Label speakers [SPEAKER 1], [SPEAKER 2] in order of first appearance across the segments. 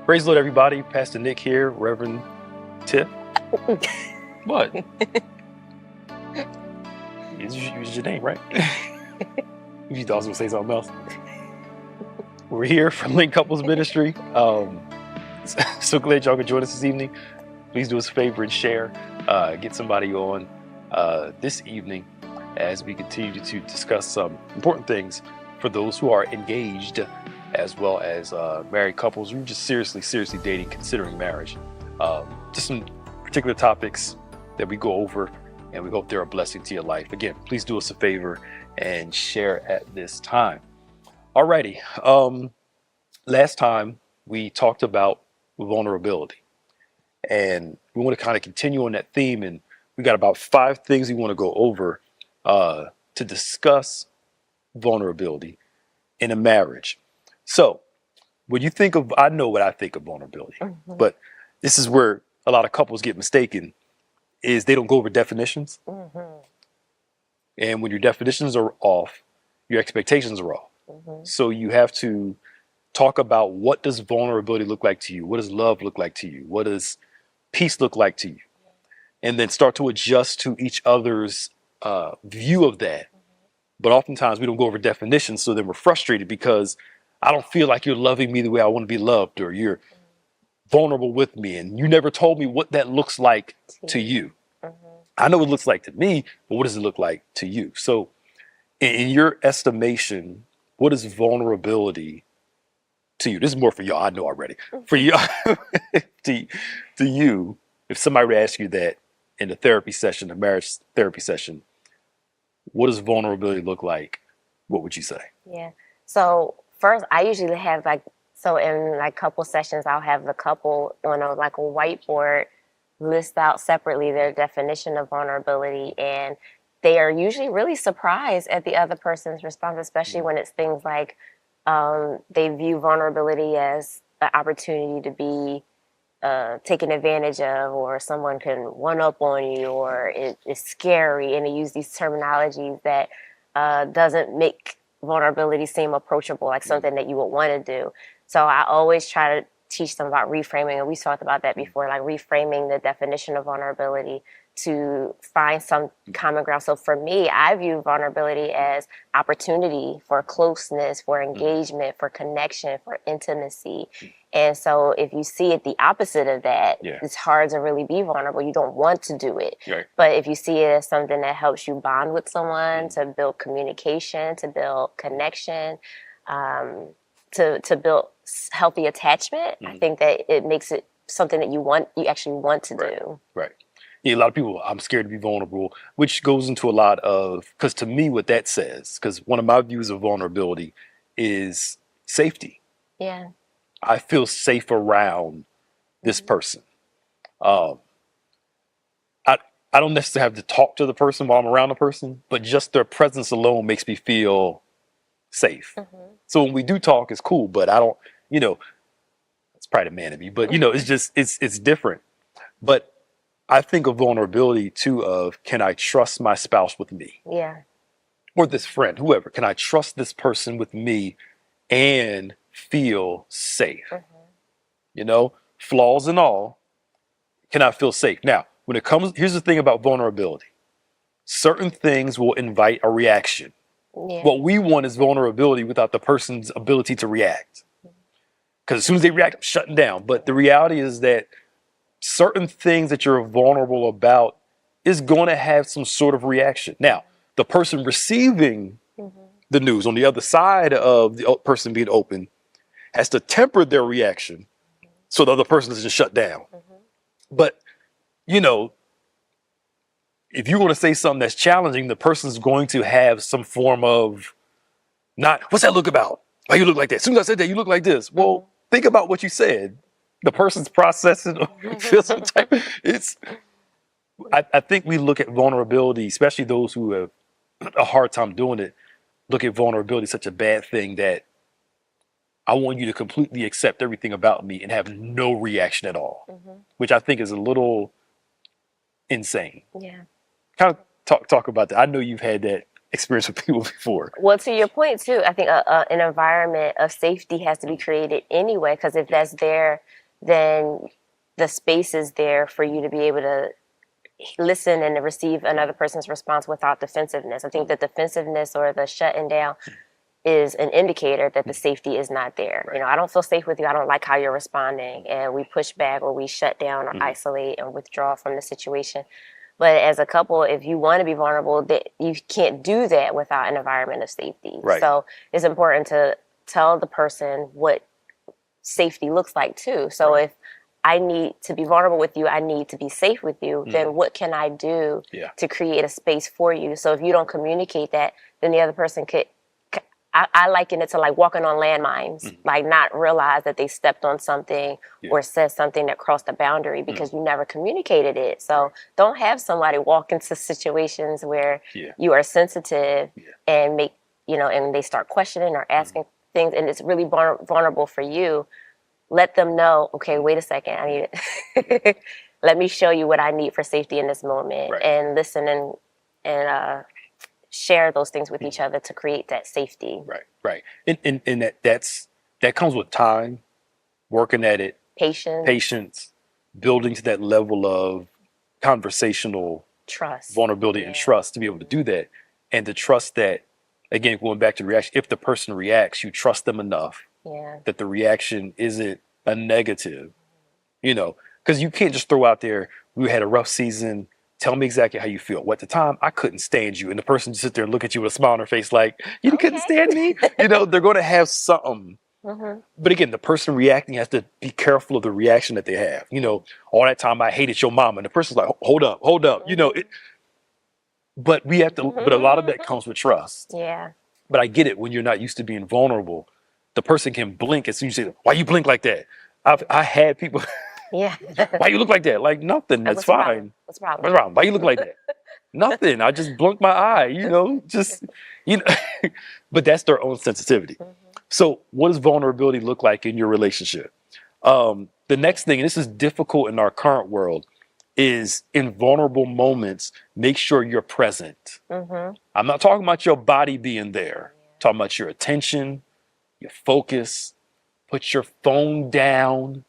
[SPEAKER 1] Praise the Lord, everybody. Pastor Nick here, Reverend Tiff. What? Use your name, right? You thought I was going to say something else. We're here from Link Couples Ministry. So glad y'all could join us this evening. Please do us a favor and share. Get somebody on this evening as we continue to discuss some important things for those who are engaged, as well as married couples who are just seriously dating, considering marriage. Just some particular topics that we go over, and we hope they're a blessing to your life. Again, please do us a favor and share at this time. Alrighty. Last time we talked about vulnerability, and we want to kind of continue on that theme, and we got about 5 things we want to go over to discuss vulnerability in a marriage. So when you think of, I know what I think of vulnerability, but this is where a lot of couples get mistaken, is they don't go over definitions. And when your definitions are off, your expectations are off. So you have to talk about, what does vulnerability look like to you? What does love look like to you? What does peace look like to you? And then start to adjust to each other's view of that. But oftentimes we don't go over definitions, so then we're frustrated because I don't feel like you're loving me the way I want to be loved, or you're vulnerable with me, and you never told me what that looks like to you. I know what it looks like to me, but what does it look like to you? So in your estimation, what is vulnerability to you? This is more for y'all, I know already. For you, to you, if somebody would ask you that in a therapy session, a marriage therapy session, what does vulnerability look like? What would you say?
[SPEAKER 2] Yeah. So first, I usually have in couple sessions, I'll have the couple on a whiteboard list out separately their definition of vulnerability, and they are usually really surprised at the other person's response, especially when it's things like they view vulnerability as an opportunity to be taken advantage of, or someone can one up on you, or it's scary, and they use these terminologies that doesn't make vulnerability seem approachable, like something that you would want to do. So I always try to teach them about reframing, and we talked about that before, like reframing the definition of vulnerability to find some common ground. So for me, I view vulnerability as opportunity for closeness, for engagement, for connection, for intimacy. And so if you see it the opposite of that, it's hard to really be vulnerable. You don't want to do it. Right. But if you see it as something that helps you bond with someone, to build communication, to build connection, to build healthy attachment, I think that it makes it something that you actually want to do. Right.
[SPEAKER 1] Yeah, a lot of people, I'm scared to be vulnerable, which goes into a lot of, because to me what that says, because one of my views of vulnerability is safety.
[SPEAKER 2] Yeah.
[SPEAKER 1] I feel safe around this person. I don't necessarily have to talk to the person while I'm around the person, but just their presence alone makes me feel safe. So when we do talk, it's cool, but I don't, it's probably the man in me, but it's just, it's different. But I think of vulnerability too of, can I trust my spouse with me?
[SPEAKER 2] Yeah.
[SPEAKER 1] Or this friend, whoever. Can I trust this person with me and feel safe? Flaws and all, can I feel safe? Now, when it comes, here's the thing about vulnerability. Certain things will invite a reaction. Yeah. What we want is vulnerability without the person's ability to react. Because as soon as they react, I'm shutting down. But the reality is that certain things that you're vulnerable about is going to have some sort of reaction. Now, the person receiving the news on the other side of the person being open has to temper their reaction so the other person doesn't shut down. But, if you want to say something that's challenging, the person's going to have some form of what's that look about? Why you look like that? As soon as I said that, you look like this. Well, think about what you said. The person's processing, feel some type. I think we look at vulnerability, especially those who have a hard time doing it, look at vulnerability as such a bad thing that I want you to completely accept everything about me and have no reaction at all, which I think is a little insane.
[SPEAKER 2] Yeah.
[SPEAKER 1] Kind of talk about that. I know you've had that experience with people before.
[SPEAKER 2] Well, to your point too, I think an environment of safety has to be created anyway, because if that's there then the space is there for you to be able to listen and to receive another person's response without defensiveness. I think the defensiveness or the shutting down is an indicator that the safety is not there.
[SPEAKER 1] Right.
[SPEAKER 2] You know, I don't feel safe with you. I don't like how you're responding. And we push back or we shut down or isolate and withdraw from the situation. But as a couple, if you want to be vulnerable, that you can't do that without an environment of safety.
[SPEAKER 1] Right.
[SPEAKER 2] So it's important to tell the person what safety looks like too. So if I need to be vulnerable with you, I need to be safe with you, then what can I do to create a space for you? So if you don't communicate that, then the other person could, I liken it to like walking on landmines, like not realize that they stepped on something or said something that crossed a boundary because you never communicated it. So don't have somebody walk into situations where you are sensitive and make, you know, and they start questioning or asking things and it's really vulnerable for you. Let them know, okay, wait a second, I need it. Let me show you what I need for safety in this moment and listen and share those things with each other to create that safety.
[SPEAKER 1] Right. And that comes with time, working at it, patience, building to that level of conversational
[SPEAKER 2] trust,
[SPEAKER 1] vulnerability and trust to be able to do that. And to trust that, again, going back to the reaction, if the person reacts, you trust them enough that the reaction isn't a negative, you know, because you can't just throw out there, we had a rough season, tell me exactly how you feel. Well, at the time, I couldn't stand you. And the person just sit there and look at you with a smile on their face like, you couldn't stand me? You know, they're going to have something. But again, the person reacting has to be careful of the reaction that they have. You know, all that time I hated your mom. And the person's like, hold up. You know, but we have to, but a lot of that comes with trust.
[SPEAKER 2] Yeah.
[SPEAKER 1] But I get it when you're not used to being vulnerable. The person can blink as soon as you say, why you blink like that? I had people...
[SPEAKER 2] Yeah.
[SPEAKER 1] Why you look like that? Like nothing. That's fine.
[SPEAKER 2] What's the problem?
[SPEAKER 1] What's wrong? Why you look like that? Nothing. I just blinked my eye, you know, just, you know, but that's their own sensitivity. So what does vulnerability look like in your relationship? The next thing, and this is difficult in our current world, is in vulnerable moments, make sure you're present. I'm not talking about your body being there. I'm talking about your attention, your focus, put your phone down.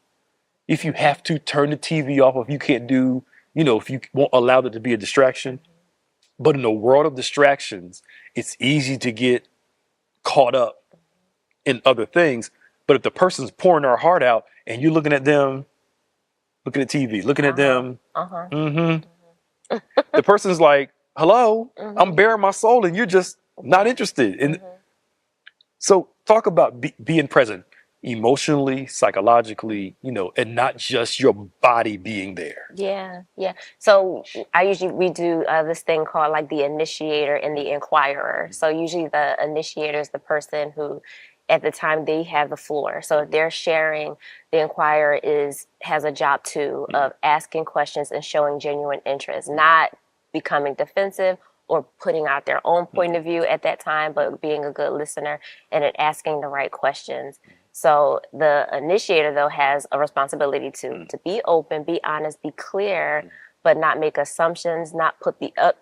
[SPEAKER 1] If you have to, turn the TV off. If you can't do, you know, if you won't allow it to be a distraction. But in a world of distractions, it's easy to get caught up in other things. But if the person's pouring their heart out and you're looking at them, looking at TV, looking at them, the person's like, hello, I'm bearing my soul and you're just not interested. And so talk about being present. Emotionally, psychologically, you know, and not just your body being there.
[SPEAKER 2] Yeah. So we do this thing called like the initiator and the inquirer. So usually the initiator is the person who, at the time they have the floor. So if they're sharing, the inquirer has a job too of asking questions and showing genuine interest, not becoming defensive or putting out their own point of view at that time, but being a good listener and asking the right questions. So the initiator, though, has a responsibility to be open, be honest, be clear, but not make assumptions, not put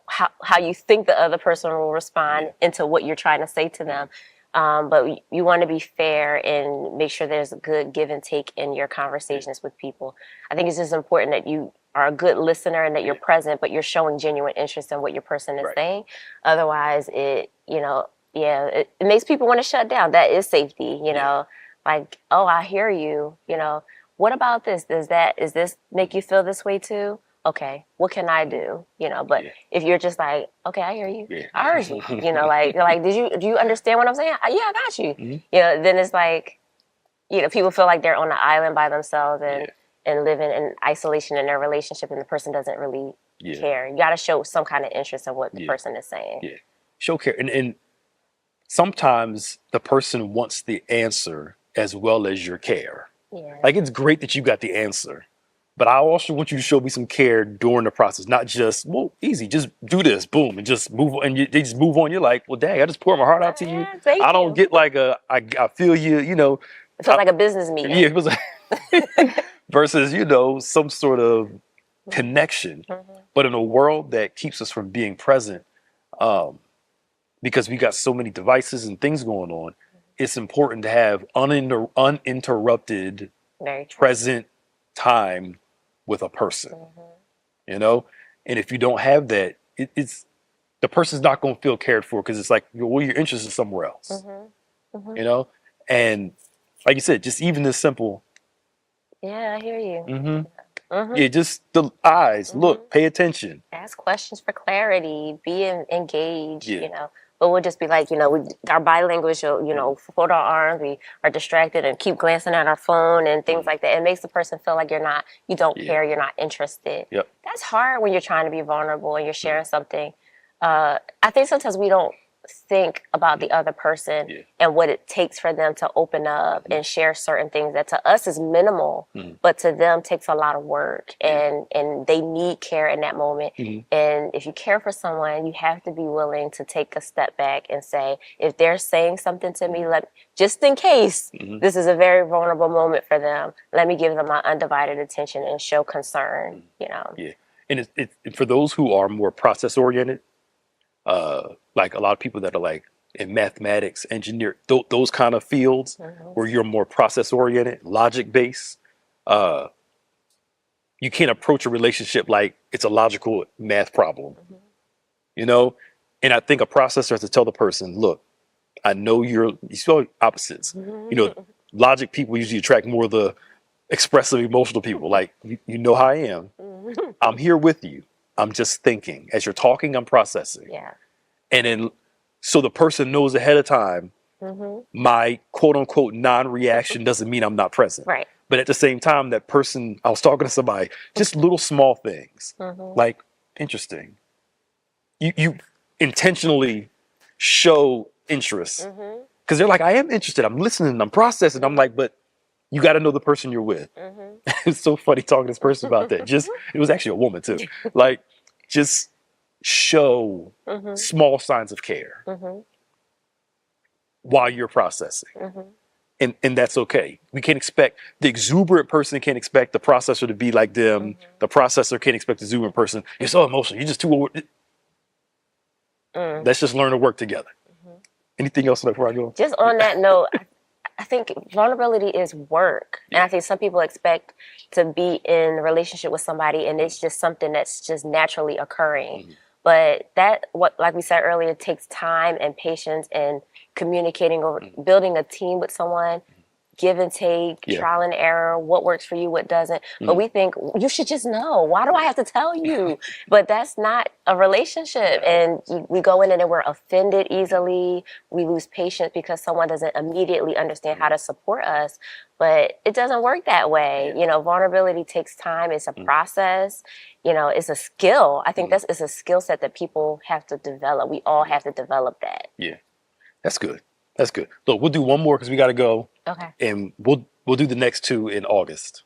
[SPEAKER 2] how you think the other person will respond into what you're trying to say to them. But you want to be fair and make sure there's a good give and take in your conversations with people. I think it's just important that you are a good listener and that you're present, but you're showing genuine interest in what your person is saying. Otherwise, it makes people want to shut down. That is safety, you know. Like, oh, I hear you, you know, what about this? Does this make you feel this way too? Okay, what can I do? You know, but if you're just like, okay, I hear you. I heard you, you know, like, do you understand what I'm saying? Yeah, I got you. You know, then it's like, you know, people feel like they're on an island by themselves and living in isolation in their relationship and the person doesn't really care. You got to show some kind of interest in what the person is saying.
[SPEAKER 1] Yeah, show care. And sometimes the person wants the answer as well as your care. Like, it's great that you got the answer, but I also want you to show me some care during the process, not just, well, easy, just do this, boom, and just move on. And they just move on. You're like, well, dang, I just pour my heart out to you. I don't get like I feel you, you know.
[SPEAKER 2] It feels like a business meeting.
[SPEAKER 1] Yeah, it was like, versus, you know, some sort of connection. But in a world that keeps us from being present, because we got so many devices and things going on, it's important to have uninterrupted, present time with a person,
[SPEAKER 2] Mm-hmm.
[SPEAKER 1] you know? And if you don't have that, it's the person's not going to feel cared for because it's like, well, your interest is somewhere else,
[SPEAKER 2] Mm-hmm. Mm-hmm.
[SPEAKER 1] you know? And like you said, just even this simple,
[SPEAKER 2] Yeah, I hear you.
[SPEAKER 1] mm-hmm,
[SPEAKER 2] Mm-hmm.
[SPEAKER 1] yeah, just the eyes,
[SPEAKER 2] Mm-hmm.
[SPEAKER 1] look, pay attention.
[SPEAKER 2] Ask questions for clarity, be engaged,
[SPEAKER 1] Yeah.
[SPEAKER 2] But we'll just be like, our body language, fold our arms, we are distracted and keep glancing at our phone and things like that. It makes the person feel like you don't
[SPEAKER 1] Yeah.
[SPEAKER 2] care, you're not interested.
[SPEAKER 1] Yep.
[SPEAKER 2] That's hard when you're trying to be vulnerable and you're sharing something. I think sometimes we don't think about the other person and what it takes for them to open up and share certain things that to us is minimal, but to them takes a lot of work and they need care in that moment. And if you care for someone, you have to be willing to take a step back and say, if they're saying something to me, just in case this is a very vulnerable moment for them, let me give them my undivided attention and show concern,
[SPEAKER 1] Yeah. And it's for those who are more process oriented, like a lot of people that are like in mathematics, engineer, those kind of fields where you're more process oriented, logic based, you can't approach a relationship like it's a logical math problem, you know? And I think a processor has to tell the person, look, I know you still opposites. Logic people usually attract more of the expressive emotional people. Like, you know how I am. I'm here with you. I'm just thinking. As you're talking, I'm processing.
[SPEAKER 2] Yeah.
[SPEAKER 1] And then, so the person knows ahead of time, my quote unquote non-reaction doesn't mean I'm not present.
[SPEAKER 2] Right.
[SPEAKER 1] But at the same time, that person, I was talking to somebody, just little small things, like, interesting. You intentionally show interest because they're like, I am interested. I'm listening. I'm processing. I'm like, but you got to know the person you're with. It's so funny talking to this person about that. It was actually a woman too. Like, just show small signs of care while you're processing. And that's okay. We can't expect the exuberant person can't expect the processor to be like them. The processor can't expect the exuberant person. You're so emotional. You're just too over. Let's just learn to work together. Anything else before I go?
[SPEAKER 2] Just on that note, I think vulnerability is work. And I think some people expect to be in a relationship with somebody and it's just something that's just naturally occurring. But like we said earlier, it takes time and patience and communicating over, building a team with someone, give and take, trial and error, what works for you, what doesn't. But we think, you should just know. Why do I have to tell you? But that's not a relationship. And we go in and we're offended easily. We lose patience because someone doesn't immediately understand how to support us. But it doesn't work that way. Vulnerability takes time. It's a process. It's a skill. I think it's a skill set that people have to develop. We all have to develop that.
[SPEAKER 1] Yeah, that's good. That's good. Look, we'll do one more because we got to go.
[SPEAKER 2] Okay.
[SPEAKER 1] And we'll do the next two in August.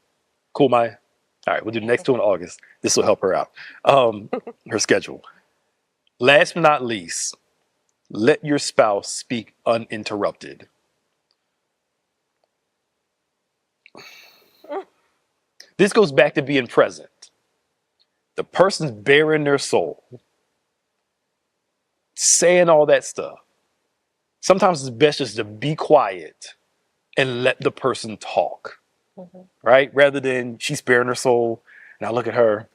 [SPEAKER 1] Cool, Maya? All right, we'll do the next two in August. This will help her out. Her schedule. Last but not least, let your spouse speak uninterrupted. This goes back to being present. The person's bearing their soul, saying all that stuff. Sometimes it's best just to be quiet and let the person talk, right? Rather than she's bearing her soul, and I look at her,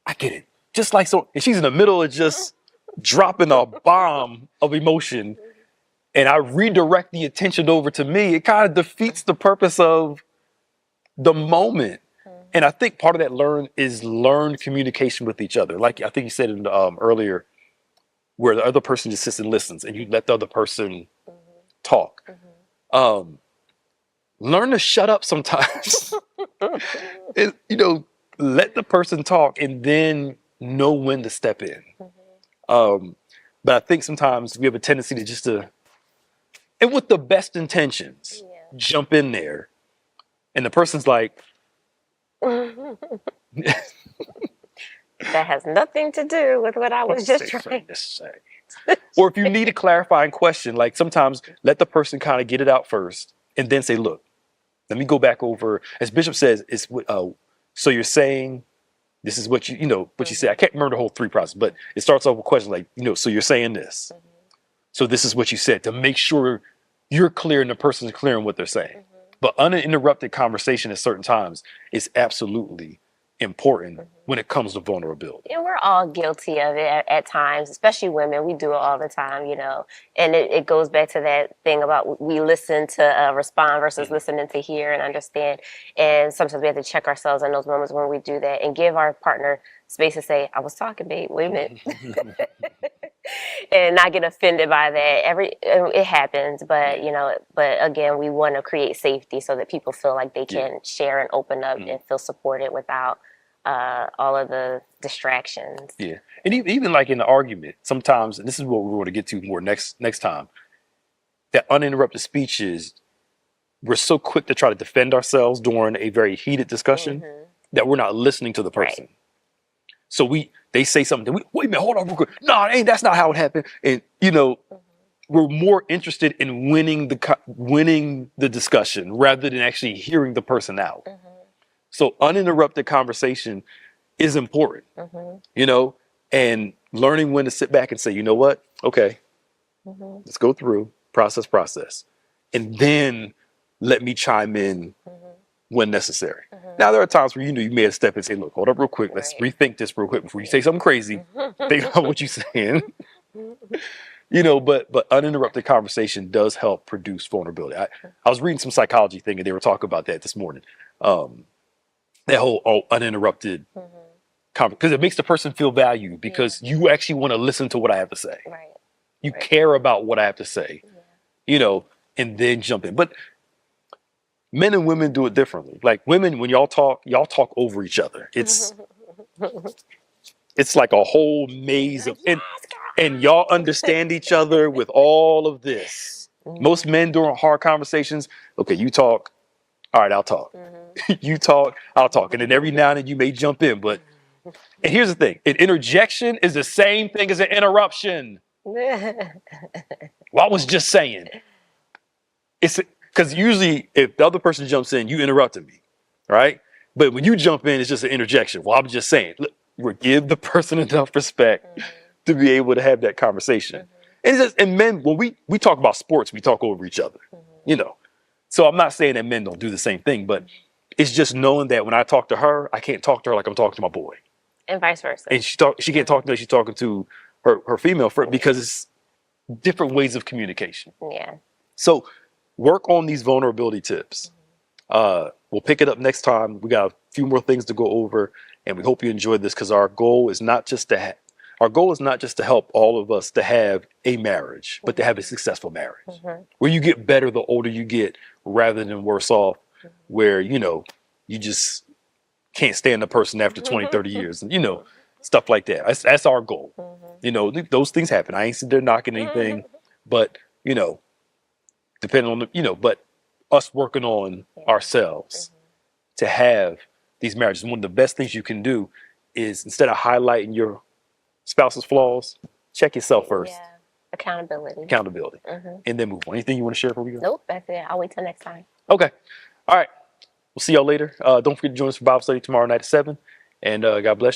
[SPEAKER 1] I get it. Just like so, and she's in the middle of just dropping a bomb of emotion, and I redirect the attention over to me, it kind of defeats the purpose of the moment. And I think part of that learned communication with each other. Like I think you said in, earlier, where the other person just sits and listens and you let the other person talk. Learn to shut up sometimes. Let the person talk and then know when to step in. But I think sometimes we have a tendency to and with the best intentions, jump in there. And the person's like,
[SPEAKER 2] that has nothing to do with what I was just trying to say.
[SPEAKER 1] Or if you need a clarifying question, like sometimes let the person kind of get it out first and then say, look, let me go back over, as Bishop says, so you're saying this is what what you say. I can't remember the whole three process, but it starts off with a question like, so you're saying this. So this is what you said, to make sure you're clear and the person's clear on what they're saying. But uninterrupted conversation at certain times is absolutely important when it comes to vulnerability.
[SPEAKER 2] And we're all guilty of it at times, especially women. We do it all the time, you know. And it goes back to that thing about we listen to respond versus listening to hear and understand. And sometimes we have to check ourselves in those moments when we do that and give our partner space to say, I was talking, babe, wait a minute. And not get offended by that. It happens, but you know, but again, we want to create safety so that people feel like they can share and open up and feel supported without all of the distractions.
[SPEAKER 1] Yeah, and even like in the argument, sometimes, and this is what we're going to get to more next time. That uninterrupted speech is we're so quick to try to defend ourselves during a very heated discussion that we're not listening to the person. Right. So they say something. Wait a minute, hold on real quick. No, that's not how it happened. And you know, we're more interested in winning the discussion rather than actually hearing the person out. So uninterrupted conversation is important, you know, and learning when to sit back and say, you know what? Okay, let's go through process, and then let me chime in when necessary. Now, there are times where, you know, you may have step in and say, look, hold up real quick. Let's rethink this real quick before you say something crazy. Think about what you're saying. You know, but uninterrupted conversation does help produce vulnerability. I was reading some psychology thing and they were talking about that this morning. That whole uninterrupted conversation, because it makes the person feel valued because you actually want to listen to what I have to say.
[SPEAKER 2] Right.
[SPEAKER 1] You care about what I have to say, you know, and then jump in. But men and women do it differently. Like women, when y'all talk over each other. It's like a whole maze of, and y'all understand each other with all of this. Most men during hard conversations, okay, you talk, all right, I'll talk. You talk, I'll talk. And then every now and then you may jump in. But, and here's the thing, an interjection is the same thing as an interruption. Well, I was just saying. It's because usually if the other person jumps in, you interrupted me, right? But when you jump in, it's just an interjection. Well, I'm just saying, look, give the person enough respect to be able to have that conversation. And men, when we talk about sports, we talk over each other, you know. So I'm not saying that men don't do the same thing, but it's just knowing that when I talk to her, I can't talk to her like I'm talking to my boy.
[SPEAKER 2] And vice versa.
[SPEAKER 1] And she can't talk to me like she's talking to her female friend because it's different ways of communication.
[SPEAKER 2] Yeah.
[SPEAKER 1] So work on these vulnerability tips. We'll pick it up next time. We got a few more things to go over, and we hope you enjoyed this because our goal is not just to help all of us to have a marriage, but to have a successful marriage where you get better the older you get rather than worse off, where, you know, you just can't stand the person after 20, 30 years and, you know, stuff like that. That's our goal. You know, those things happen. I ain't sitting there knocking anything, but, you know, depending on the, you know, but us working on ourselves to have these marriages. One of the best things you can do is, instead of highlighting your spouse's flaws, check yourself first.
[SPEAKER 2] Yeah. Accountability.
[SPEAKER 1] And then move on. Anything you want to share before we go?
[SPEAKER 2] Nope, that's it. I'll wait till next time.
[SPEAKER 1] Okay. All right. We'll see y'all later. Don't forget to join us for Bible study tomorrow night at 7. And God bless y'all.